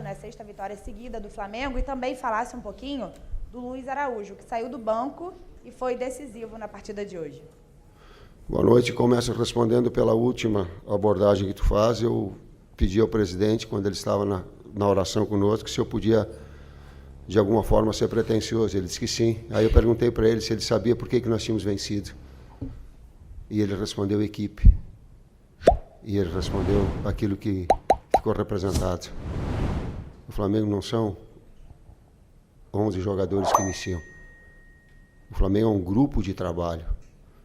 na sexta vitória seguida do Flamengo, e também falasse um pouquinho do Luiz Araújo, que saiu do banco e foi decisivo na partida de hoje. Boa noite. Começo respondendo pela última abordagem que tu faz. Eu pedi ao presidente, quando ele estava na oração conosco, se eu podia, de alguma forma, ser pretensioso. Ele disse que sim. Aí eu perguntei para ele se ele sabia por que nós tínhamos vencido. E ele respondeu equipe. E ele respondeu aquilo que ficou representado. O Flamengo não são 11 jogadores que iniciam. O Flamengo é um grupo de trabalho.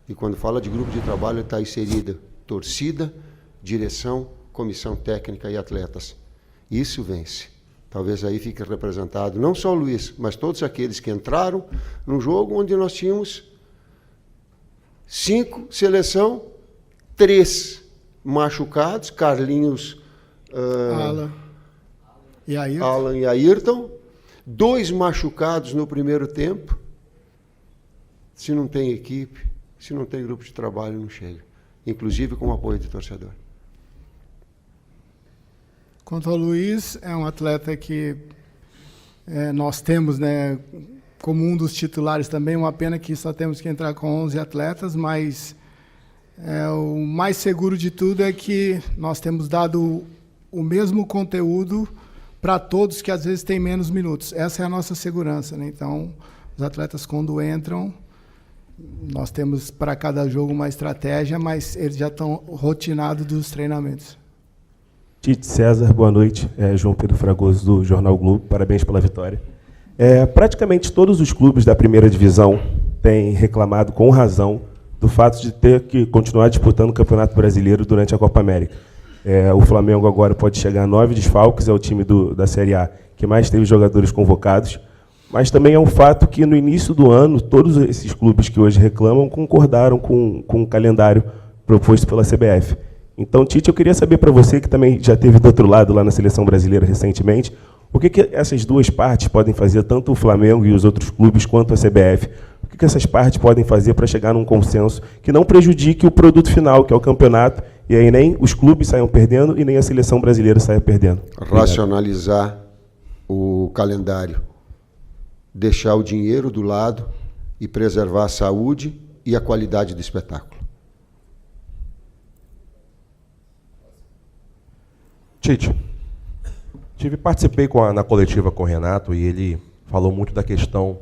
E quando fala de grupo de trabalho, está inserida torcida, direção, comissão técnica e atletas. Isso vence. Talvez aí fique representado, não só o Luiz, mas todos aqueles que entraram num jogo onde nós tínhamos 5 seleção, 3 machucados, Carlinhos, Alan e Ayrton, 2 machucados no primeiro tempo. Se não tem equipe, se não tem grupo de trabalho, não chega. Inclusive com o apoio do torcedor. Quanto ao Luiz, é um atleta que nós temos, né, como um dos titulares também. Uma pena que só temos que entrar com 11 atletas, mas o mais seguro de tudo é que nós temos dado o mesmo conteúdo para todos que às vezes têm menos minutos. Essa é a nossa segurança, né? Então, os atletas quando entram, nós temos para cada jogo uma estratégia, mas eles já estão rotinados dos treinamentos. Tite César, boa noite. João Pedro Fragoso, do Jornal Globo. Parabéns pela vitória. Praticamente todos os clubes da primeira divisão têm reclamado com razão do fato de ter que continuar disputando o Campeonato Brasileiro durante a Copa América. O Flamengo agora pode chegar a 9 desfalques, é o time da Série A que mais teve jogadores convocados, mas também é um fato que no início do ano, todos esses clubes que hoje reclamam concordaram com o calendário proposto pela CBF. Então, Tite, eu queria saber para você, que também já esteve do outro lado lá na Seleção Brasileira recentemente, o que essas duas partes podem fazer, tanto o Flamengo e os outros clubes, quanto a CBF, o que essas partes podem fazer para chegar num consenso que não prejudique o produto final, que é o campeonato, e aí nem os clubes saiam perdendo e nem a Seleção Brasileira saia perdendo? Racionalizar o calendário, deixar o dinheiro do lado e preservar a saúde e a qualidade do espetáculo. Tite, participei na coletiva com o Renato e ele falou muito da questão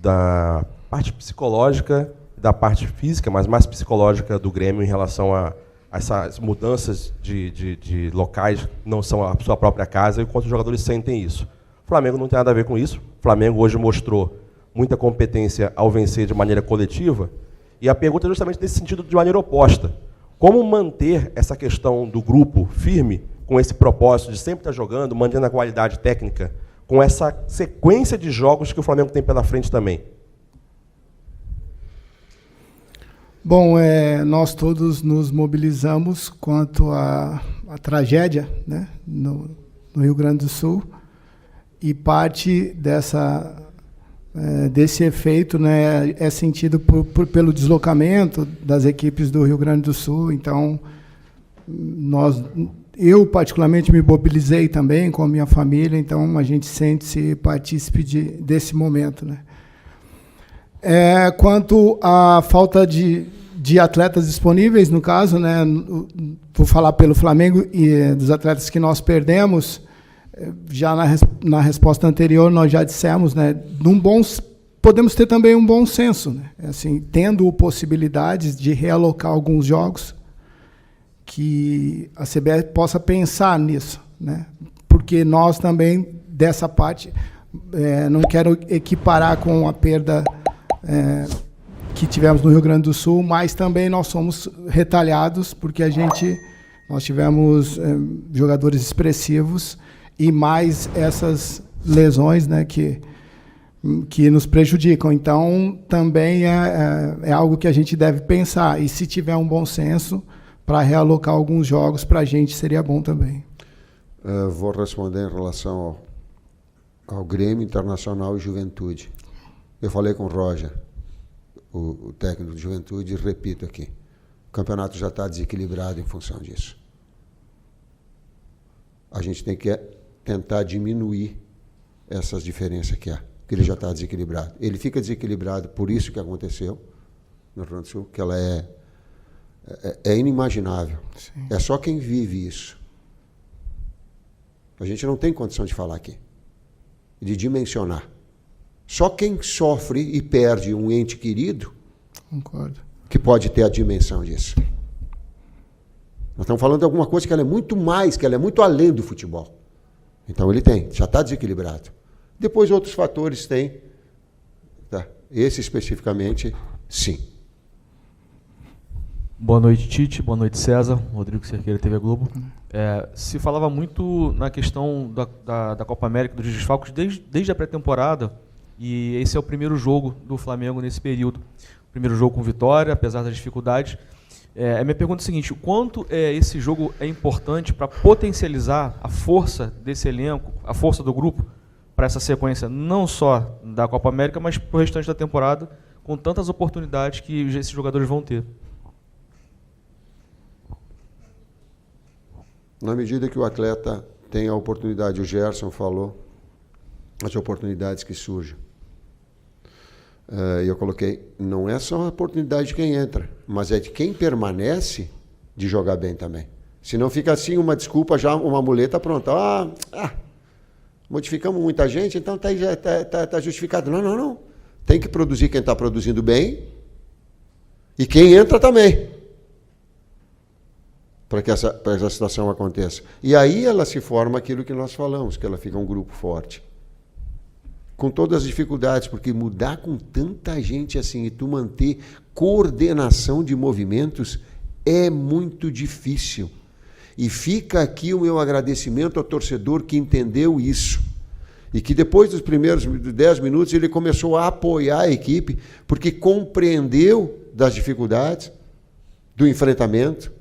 da parte psicológica, da parte física, mas mais psicológica do Grêmio em relação a essas mudanças de locais que não são a sua própria casa e quanto os jogadores sentem isso. O Flamengo não tem nada a ver com isso. O Flamengo hoje mostrou muita competência ao vencer de maneira coletiva. E a pergunta é justamente nesse sentido, de maneira oposta. Como manter essa questão do grupo firme, com esse propósito de sempre estar jogando, mantendo a qualidade técnica, com essa sequência de jogos que o Flamengo tem pela frente também? Bom, nós todos nos mobilizamos quanto à tragédia, né, no Rio Grande do Sul, e parte desse efeito, né, é sentido pelo deslocamento das equipes do Rio Grande do Sul. Então, eu particularmente me mobilizei também com a minha família, então a gente sente-se partícipe desse momento, né. Quanto à falta de atletas disponíveis, no caso, né, vou falar pelo Flamengo e dos atletas que nós perdemos, já na resposta anterior nós já dissemos, né, podemos ter também um bom senso, né, assim, tendo possibilidades de realocar alguns jogos, que a CBF possa pensar nisso, né, porque nós também, dessa parte, não quero equiparar com a perda que tivemos no Rio Grande do Sul, mas também nós somos retalhados, porque nós tivemos jogadores expressivos e mais essas lesões, né, que nos prejudicam. Então, também é algo que a gente deve pensar. E se tiver um bom senso para realocar alguns jogos, para a gente seria bom também. Vou responder em relação ao Grêmio, Internacional e Juventude. Eu falei com o Roger, o técnico de Juventude, e repito aqui, o campeonato já está desequilibrado em função disso. A gente tem que tentar diminuir essas diferenças que há, que ele já está desequilibrado. Ele fica desequilibrado por isso que aconteceu no Rio Grande do Sul, que ela é inimaginável. Sim. É só quem vive isso. A gente não tem condição de falar aqui, de dimensionar. Só quem sofre e perde um ente querido, concordo, que pode ter a dimensão disso. Nós estamos falando de alguma coisa que ela é muito mais, que ela é muito além do futebol. Então ele tem, já está desequilibrado. Depois outros fatores têm. Tá? Esse especificamente, sim. Boa noite, Tite. Boa noite, César. Rodrigo Cerqueira, TV Globo. Se falava muito na questão da Copa América, dos desfalques, desde a pré-temporada, e esse é o primeiro jogo do Flamengo nesse período. O primeiro jogo com vitória, apesar das dificuldades. A minha pergunta é a seguinte: o quanto esse jogo é importante para potencializar a força desse elenco, a força do grupo, para essa sequência, não só da Copa América, mas para o restante da temporada, com tantas oportunidades que esses jogadores vão ter? Na medida que o atleta tem a oportunidade, o Gerson falou, as oportunidades que surgem. Eu coloquei, não é só a oportunidade de quem entra, mas é de quem permanece de jogar bem também. Se não fica assim uma desculpa, já uma muleta pronta. Modificamos muita gente, então tá justificado. Não. Tem que produzir quem está produzindo bem e quem entra também, para que essa situação aconteça. E aí ela se forma aquilo que nós falamos, que ela fica um grupo forte. Com todas as dificuldades, porque mudar com tanta gente assim e tu manter coordenação de movimentos é muito difícil. E fica aqui o meu agradecimento ao torcedor que entendeu isso. E que depois dos primeiros 10 minutos ele começou a apoiar a equipe, porque compreendeu das dificuldades, do enfrentamento,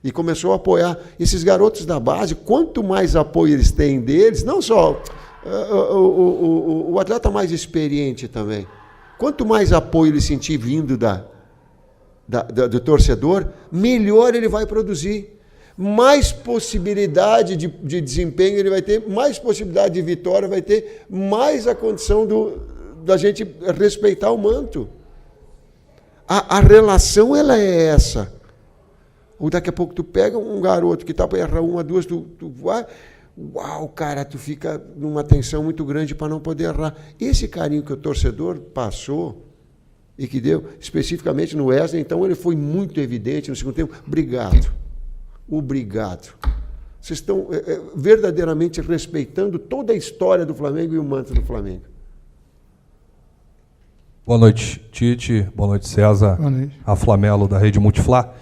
e começou a apoiar esses garotos da base. Quanto mais apoio eles têm deles, não só o atleta mais experiente também, quanto mais apoio ele sentir vindo do torcedor, melhor ele vai produzir. Mais possibilidade de desempenho ele vai ter, mais possibilidade de vitória vai ter, mais a condição da gente respeitar o manto. A relação ela é essa. Ou daqui a pouco tu pega um garoto que está para errar uma, duas, tu vai... Uau, cara, tu fica numa tensão muito grande para não poder errar. Esse carinho que o torcedor passou e que deu, especificamente no Wesley, então ele foi muito evidente no segundo tempo. Obrigado. Vocês estão verdadeiramente respeitando toda a história do Flamengo e o manto do Flamengo. Boa noite, Tite. Boa noite, César. Boa noite. A Flamelo, da Rede Multiflá.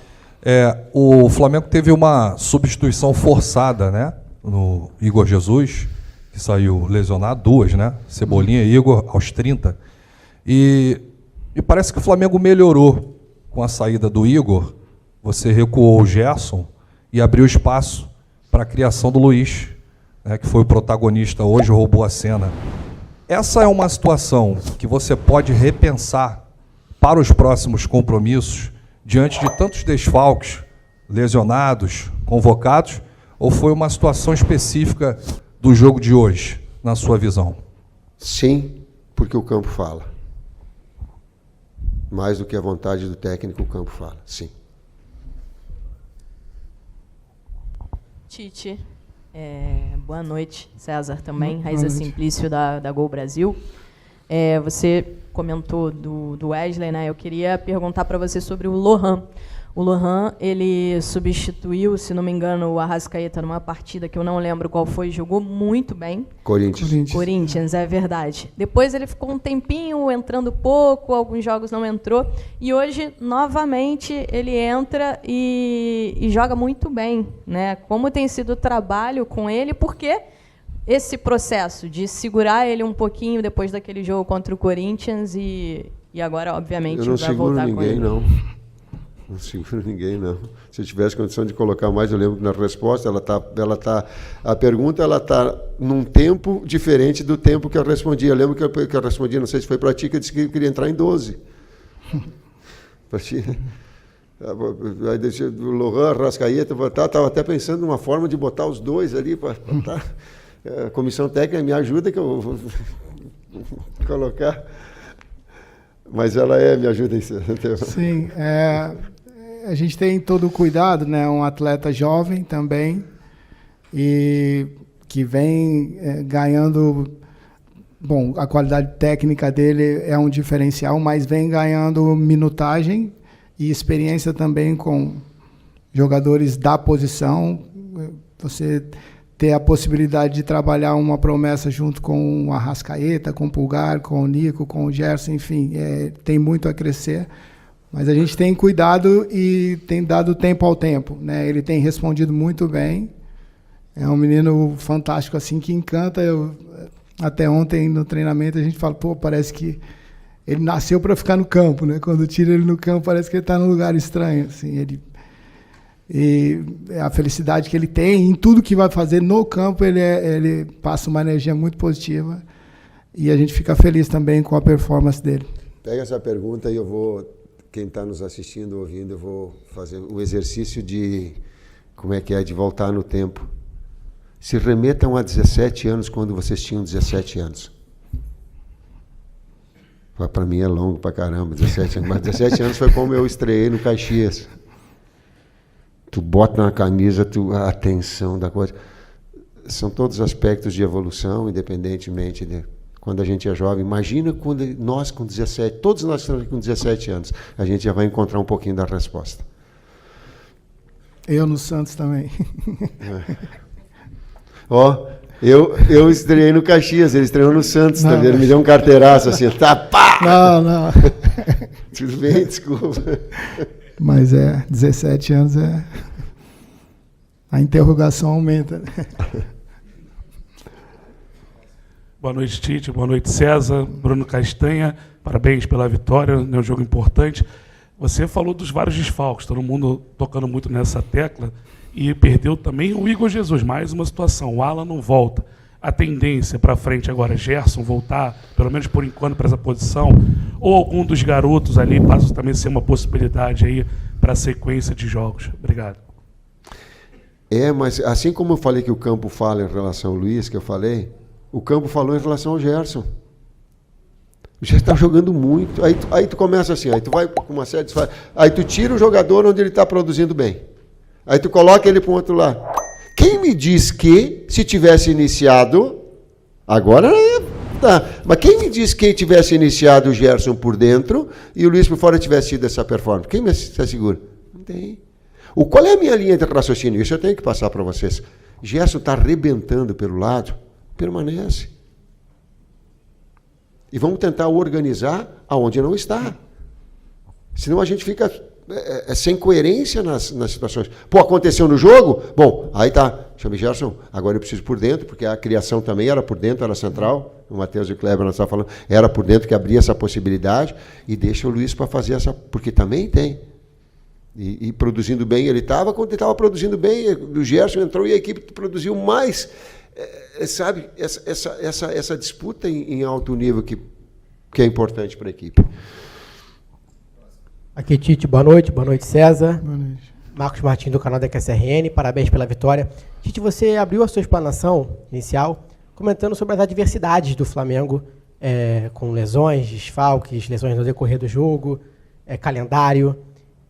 O Flamengo teve uma substituição forçada, né? No Igor Jesus, que saiu lesionado, 2, né? Cebolinha e Igor aos 30. E parece que o Flamengo melhorou com a saída do Igor. Você recuou o Gerson e abriu espaço para a criação do Luiz, né, que foi o protagonista hoje, roubou a cena. Essa é uma situação que você pode repensar para os próximos compromissos, diante de tantos desfalques, lesionados, convocados, ou foi uma situação específica do jogo de hoje, na sua visão? Sim, porque o campo fala. Mais do que a vontade do técnico, o campo fala, sim. Tite, boa noite, César também, Raíza Simplício da Gol Brasil. Você comentou do Wesley, né? Eu queria perguntar para você sobre o Lohan. O Lohan, ele substituiu, se não me engano, o Arrascaeta numa partida que eu não lembro qual foi, jogou muito bem. Corinthians, é verdade. Depois ele ficou um tempinho entrando pouco, alguns jogos não entrou, e hoje, novamente, ele entra e joga muito bem, né? Como tem sido o trabalho com ele, porque esse processo de segurar ele um pouquinho depois daquele jogo contra o Corinthians e agora, obviamente, vai voltar com ele. Não seguro ninguém, não. Se eu tivesse condição de colocar mais, eu lembro que na resposta, a pergunta está num tempo diferente do tempo que eu respondi. Eu lembro que eu respondi, não sei se foi para ti, que eu disse que eu queria entrar em 12. Para ti. O Lohan, Arrascaeta, estava até pensando numa forma de botar os dois ali para botar. A comissão técnica me ajuda que eu vou colocar. Mas ela me ajuda isso. Sim, a gente tem todo o cuidado, né? Um atleta jovem também, e que vem ganhando. Bom, a qualidade técnica dele é um diferencial, mas vem ganhando minutagem e experiência também com jogadores da posição. Você ter a possibilidade de trabalhar uma promessa junto com o Arrascaeta, com o Pulgar, com o Nico, com o Gerson, enfim, tem muito a crescer. Mas a gente tem cuidado e tem dado tempo ao tempo, né? Ele tem respondido muito bem. É um menino fantástico, assim, que encanta. Até ontem, no treinamento, a gente fala, parece que ele nasceu para ficar no campo, né? Quando tira ele no campo, parece que ele está num lugar estranho, assim. E a felicidade que ele tem em tudo que vai fazer no campo, ele passa uma energia muito positiva, e a gente fica feliz também com a performance dele. Pega essa pergunta e quem está nos assistindo, ouvindo, eu vou fazer o exercício de de voltar no tempo. Se remetam a 17 anos, quando vocês tinham 17 anos. Para mim é longo para caramba, 17 anos. Mas 17 anos foi como eu estreiei no Caxias. Tu bota na camisa, a atenção da coisa. São todos aspectos de evolução, independentemente de quando a gente é jovem. Imagina quando nós com 17, todos nós estamos com 17 anos, a gente já vai encontrar um pouquinho da resposta. Eu no Santos também. Eu estreiei no Caxias, ele estreou no Santos também. Ele me deu um carteiraço assim, pá! Não. Tudo bem, desculpa. Mas 17 anos a interrogação aumenta. Boa noite, Tite. Boa noite, César. Bruno Castanha, parabéns pela vitória, é um jogo importante. Você falou dos vários desfalques, todo mundo tocando muito nessa tecla. E perdeu também o Igor Jesus, mais uma situação. O Alan não volta. A tendência para frente agora é Gerson voltar, pelo menos por enquanto, para essa posição, ou algum dos garotos ali passa também a ser uma possibilidade aí para a sequência de jogos. Obrigado. Mas assim como eu falei que o campo fala em relação ao Luiz, que eu falei, o campo falou em relação ao Gerson. O Gerson está jogando muito. Aí tu começa assim, aí tu vai com uma série de... Aí tu tira o jogador onde ele está produzindo bem. Aí tu coloca ele para o outro lado. Quem me diz que, se tivesse iniciado, agora tá, mas quem me diz que tivesse iniciado o Gerson por dentro e o Luiz por fora tivesse tido essa performance? Quem me assegura? Não tem. Qual é a minha linha de raciocínio? Isso eu tenho que passar para vocês. Gerson está arrebentando pelo lado, permanece. E vamos tentar organizar aonde não está. Senão a gente fica... sem coerência nas situações. Aconteceu no jogo? Bom, aí tá. Chame Gerson, agora eu preciso por dentro, porque a criação também era por dentro, era central. O Matheus e o Kleber nós estávamos falando, era por dentro que abria essa possibilidade, e deixa o Luiz para fazer essa, porque também tem. E produzindo bem ele estava, quando ele estava produzindo bem, o Gerson entrou e a equipe produziu mais. Sabe, essa disputa em alto nível que é importante para a equipe. Aqui, Tite, boa noite César. Boa noite. Marcos Martins, do canal da QSRN, parabéns pela vitória. Tite, você abriu a sua explanação inicial comentando sobre as adversidades do Flamengo, com lesões, desfalques, lesões no decorrer do jogo, calendário.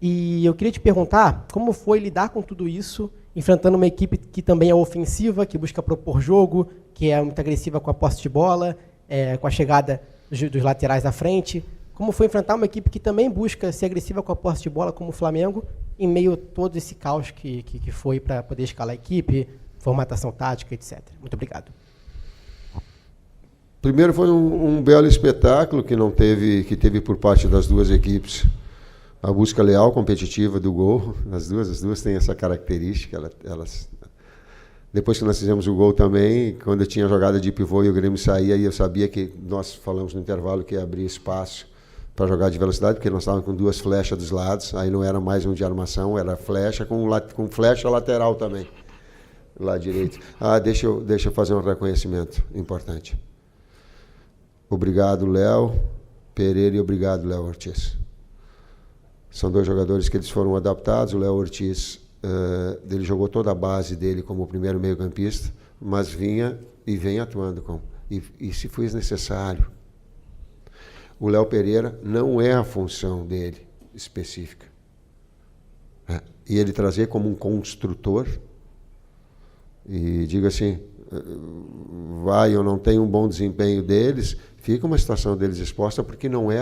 E eu queria te perguntar como foi lidar com tudo isso, enfrentando uma equipe que também é ofensiva, que busca propor jogo, que é muito agressiva com a posse de bola, com a chegada dos laterais à frente. Como foi enfrentar uma equipe que também busca ser agressiva com a posse de bola, como o Flamengo, em meio a todo esse caos que foi para poder escalar a equipe, formatação tática, etc. Muito obrigado. Primeiro foi um belo espetáculo que teve por parte das duas equipes. A busca leal, competitiva do gol. As duas têm essa característica. Depois que nós fizemos o gol também, quando eu tinha jogada de pivô e o Grêmio saía, e eu sabia que nós falamos no intervalo que ia abrir espaço para jogar de velocidade, porque nós estávamos com duas flechas dos lados, aí não era mais um de armação, era flecha com flecha lateral também, lá direito. Deixa eu fazer um reconhecimento importante. Obrigado, Léo Pereira, e obrigado, Léo Ortiz. São 2 jogadores que eles foram adaptados. O Léo Ortiz, ele jogou toda a base dele como primeiro meio-campista, mas vinha e vem atuando e se for necessário. O Léo Pereira não é a função dele específica. E ele trazer como um construtor e diga assim, vai ou não tem um bom desempenho deles, fica uma situação deles exposta, porque não é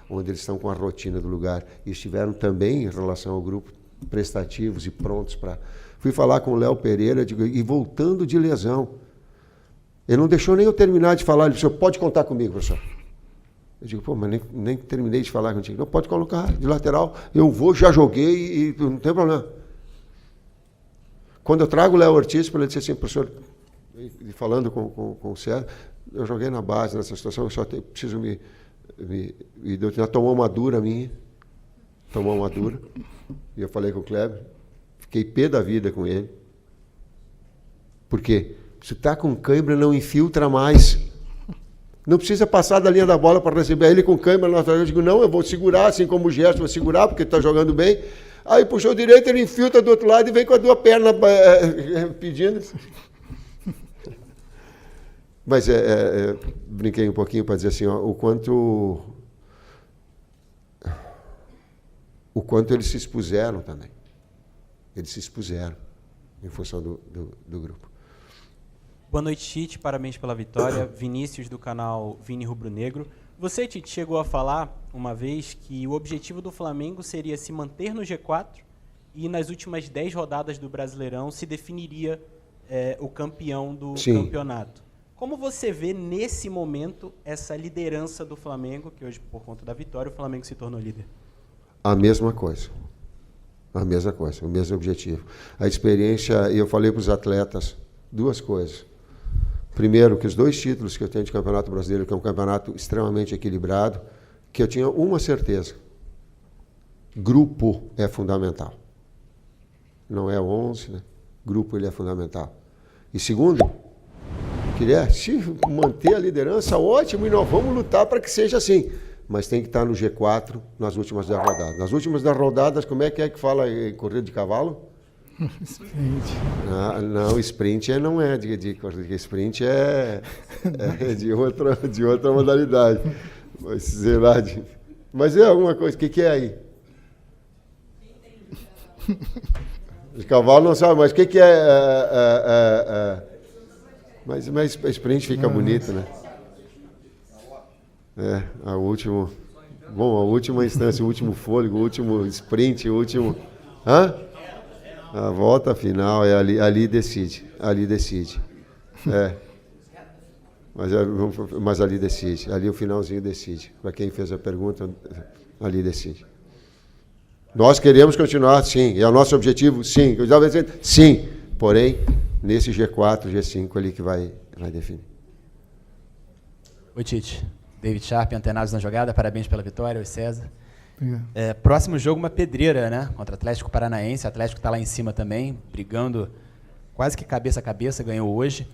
onde eles estão com a rotina do lugar. E estiveram também, em relação ao grupo, prestativos e prontos para... Fui falar com o Léo Pereira, digo, e voltando de lesão. Ele não deixou nem eu terminar de falar. Ele disse, pode contar comigo, professor. Eu digo, pô, mas nem terminei de falar contigo. Não, pode colocar de lateral. Eu vou, já joguei e não tem problema. Quando eu trago o Léo Ortiz, ele disse assim, professor, falando com o César, eu joguei na base nessa situação, eu só preciso me tomou uma dura minha. Tomou uma dura. E eu falei com o Kleber, fiquei pé da vida com ele. Por quê? Se está com cãibra, não infiltra mais. Não precisa passar da linha da bola para receber ele com cãibra. Eu digo, não, eu vou segurar, assim como o Gerson, vou segurar, porque está jogando bem. Aí puxou direito, ele infiltra do outro lado e vem com a 2 pernas pedindo. Mas brinquei um pouquinho para dizer assim, ó, o quanto eles se expuseram também. Eles se expuseram em função do grupo. Boa noite, Tite. Parabéns pela vitória. Vinícius, do canal Vini Rubro Negro. Você, Tite, chegou a falar uma vez que o objetivo do Flamengo seria se manter no G4 e nas últimas 10 rodadas do Brasileirão se definiria o campeão do campeonato. Como você vê, nesse momento, essa liderança do Flamengo, que hoje, por conta da vitória, o Flamengo se tornou líder? A mesma coisa. A mesma coisa, o mesmo objetivo. A experiência, eu falei para os atletas 2 coisas. Primeiro, que os 2 títulos que eu tenho de Campeonato Brasileiro, que é um campeonato extremamente equilibrado, que eu tinha uma certeza. Grupo é fundamental. Não é 11, né? Grupo ele é fundamental. E segundo, queria se manter a liderança, ótimo, e nós vamos lutar para que seja assim. Mas tem que estar no G4 nas últimas 10 rodadas. Nas últimas 10 rodadas, como é que fala em corrida de cavalo? Sprint. Não, sprint não é de corrida. Sprint é de outra modalidade. Mas, sei lá, mas é alguma coisa. O que é aí? De cavalo não sabe, mas o que é? Mas sprint fica bonito, né? A última instância, o último fôlego, o último sprint, o último... Hã? A volta final ali decide. Ali decide. Mas ali decide. Ali o finalzinho decide. Para quem fez a pergunta, ali decide. Nós queremos continuar, sim. É o nosso objetivo, sim. Eu estava dizendo, sim. Porém, nesse G4, G5 ali que vai definir. Oi, Tite. David Sharp, Antenados na Jogada. Parabéns pela vitória, oi, César. Próximo jogo, uma pedreira, né? Contra o Atlético Paranaense. O Atlético está lá em cima também, brigando quase que cabeça a cabeça, ganhou hoje.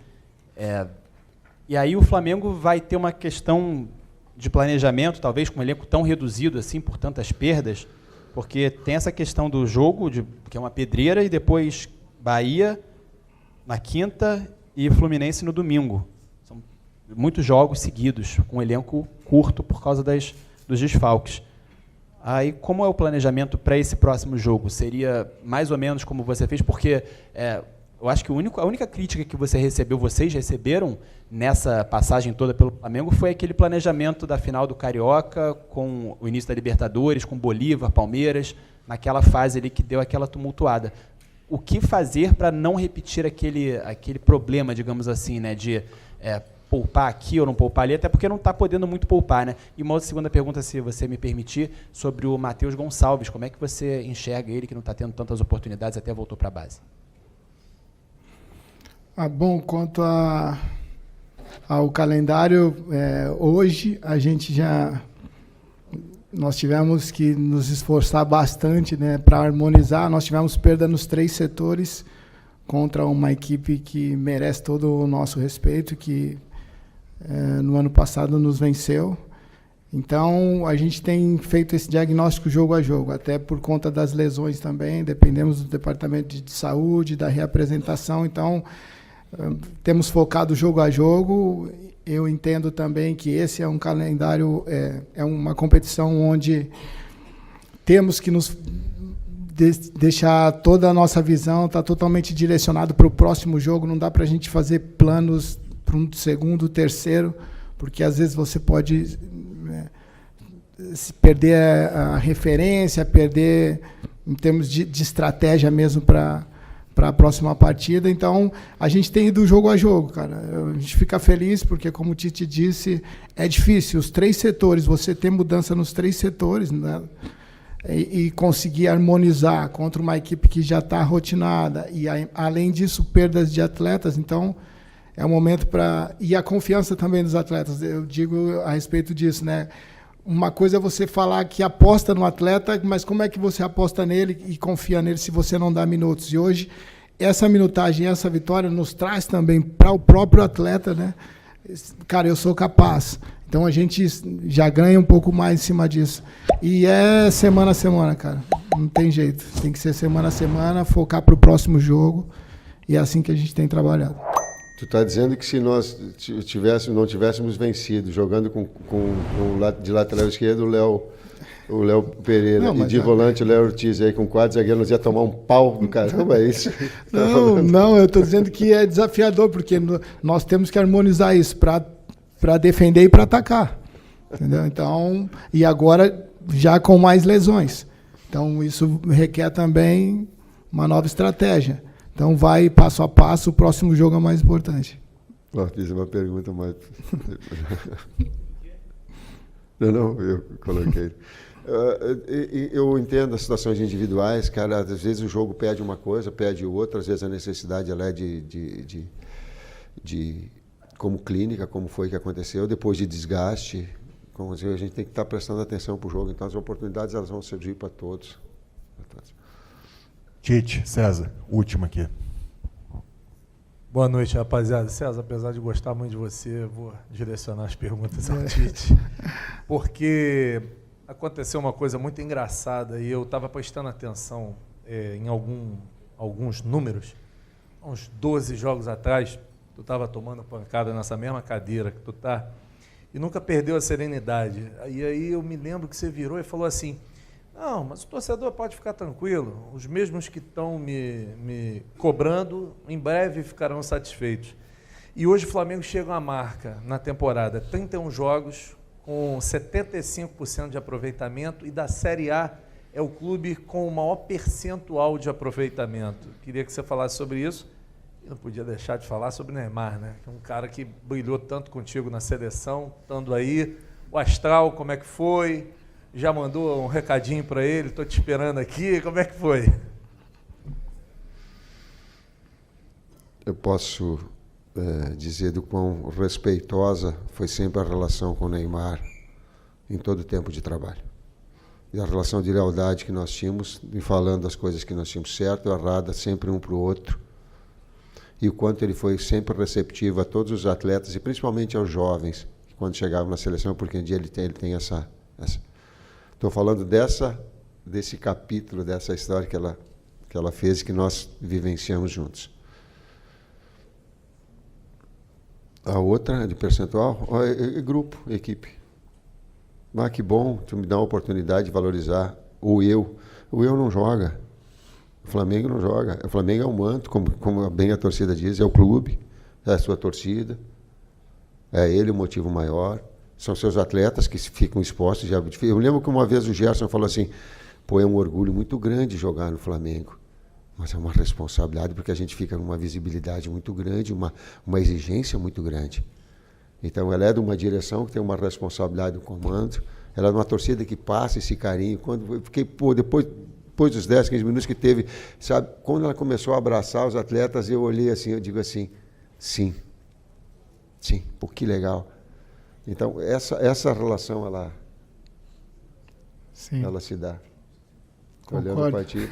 E aí o Flamengo vai ter uma questão de planejamento, talvez com um elenco tão reduzido assim, por tantas perdas, porque tem essa questão do jogo, que é uma pedreira, e depois Bahia na quinta e Fluminense no domingo. São muitos jogos seguidos, com um elenco curto por causa dos desfalques. Aí, como é o planejamento para esse próximo jogo? Seria mais ou menos como você fez? Porque eu acho que a única crítica que vocês receberam nessa passagem toda pelo Flamengo foi aquele planejamento da final do Carioca, com o início da Libertadores, com Bolívar, Palmeiras, naquela fase ali que deu aquela tumultuada. O que fazer para não repetir aquele problema, digamos assim, né, de poupar aqui ou não poupar ali, até porque não está podendo muito poupar, né? E uma segunda pergunta, se você me permitir, sobre o Matheus Gonçalves. Como é que você enxerga ele, que não está tendo tantas oportunidades, até voltou para a base? Bom, quanto ao calendário, hoje nós tivemos que nos esforçar bastante, né, para harmonizar. Nós tivemos perda nos 3 setores contra uma equipe que merece todo o nosso respeito, que no ano passado nos venceu. Então, a gente tem feito esse diagnóstico jogo a jogo, até por conta das lesões também, dependemos do departamento de saúde, da reapresentação, então temos focado jogo a jogo. Eu entendo também que esse é um calendário, é uma competição onde temos que nos deixar toda a nossa visão, está totalmente direcionado para o próximo jogo, não dá para a gente fazer planos para um segundo, terceiro, porque às vezes você pode perder a referência, perder em termos de estratégia mesmo para a próxima partida. Então, a gente tem ido jogo a jogo, cara. A gente fica feliz porque, como o Tite disse, é difícil. Os 3 setores, você ter mudança nos 3 setores, né? E conseguir harmonizar contra uma equipe que já está rotinada. E, além disso, perdas de atletas. Então, é um momento para... E a confiança também dos atletas. Eu digo a respeito disso, né? Uma coisa é você falar que aposta no atleta, mas como é que você aposta nele e confia nele se você não dá minutos? E hoje, essa minutagem, essa vitória nos traz também para o próprio atleta, né? Cara, eu sou capaz. Então, a gente já ganha um pouco mais em cima disso. E é semana a semana, cara. Não tem jeito. Tem que ser semana a semana, focar para o próximo jogo. E é assim que a gente tem trabalhado. Tu está dizendo que se nós não tivéssemos vencido, jogando de lateral esquerdo o Léo Pereira e de volante o Léo Ortiz, aí com 4 zagueiros, nós ia tomar um pau do caramba, é isso? Não, eu estou dizendo que é desafiador, porque nós temos que harmonizar isso para defender e para atacar. Entendeu? Então, e agora já com mais lesões. Então, isso requer também uma nova estratégia. Então, vai passo a passo, o próximo jogo é o mais importante. Fiz uma pergunta mais... Não, eu coloquei. Eu entendo as situações individuais, cara, às vezes o jogo pede uma coisa, pede outra, às vezes a necessidade ela é de como clínica, como foi que aconteceu, depois de desgaste, como dizer, a gente tem que estar prestando atenção para o jogo, então as oportunidades elas vão surgir para todos. Tite, César, última aqui. Boa noite, rapaziada. César, apesar de gostar muito de você, eu vou direcionar as perguntas ao Tite, porque aconteceu uma coisa muito engraçada e eu estava prestando atenção em alguns números. Uns 12 jogos atrás, tu estava tomando pancada nessa mesma cadeira que tu tá e nunca perdeu a serenidade. E aí eu me lembro que você virou e falou assim: não, mas o torcedor pode ficar tranquilo, os mesmos que estão me cobrando, em breve ficarão satisfeitos. E hoje o Flamengo chega a uma marca na temporada, 31 jogos, com 75% de aproveitamento, e da Série A é o clube com o maior percentual de aproveitamento. Queria que você falasse sobre isso. Eu não podia deixar de falar sobre o Neymar, né? Que é um cara que brilhou tanto contigo na seleção, estando aí. O astral, como é que foi? Já mandou um recadinho para ele? Estou te esperando aqui. Como é que foi? Eu posso dizer do quão respeitosa foi sempre a relação com o Neymar em todo o tempo de trabalho. E a relação de lealdade que nós tínhamos, em falando as coisas que nós tínhamos certo e errada, sempre um para o outro. E o quanto ele foi sempre receptivo a todos os atletas, e principalmente aos jovens, quando chegavam na seleção, porque um dia ele tem essa... Estou falando desse capítulo, dessa história que ela fez e que nós vivenciamos juntos. A outra, de percentual, é grupo, equipe. Ah, que bom, tu me dá a oportunidade de valorizar o eu. O eu não joga. O Flamengo não joga. O Flamengo é um manto, como bem a torcida diz, é o clube, é a sua torcida, é ele o motivo maior. São seus atletas que ficam expostos. Eu lembro que uma vez o Gerson falou assim: pô, é um orgulho muito grande jogar no Flamengo, mas é uma responsabilidade porque a gente fica numa visibilidade muito grande, uma exigência muito grande. Então, ela é de uma direção que tem uma responsabilidade do comando, ela é de uma torcida que passa esse carinho. Quando eu fiquei, pô, depois dos 10, 15 minutos que teve, sabe, quando ela começou a abraçar os atletas, eu olhei assim, eu digo assim, sim, pô, que legal. Então, essa relação, ela se dá. Olhando para ti.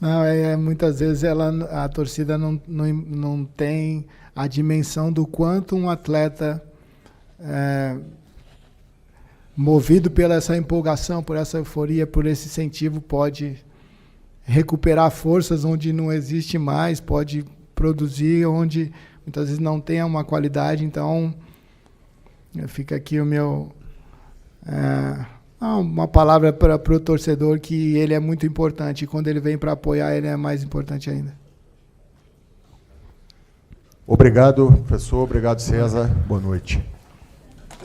Não, muitas vezes a torcida não tem a dimensão do quanto um atleta movido pela essa empolgação, por essa euforia, por esse incentivo, pode recuperar forças onde não existe mais, pode produzir onde muitas vezes não tem uma qualidade. Então, fica aqui o meu uma palavra para o torcedor, que ele é muito importante, e quando ele vem para apoiar, ele é mais importante ainda. Obrigado, professor. Obrigado, César. Boa noite.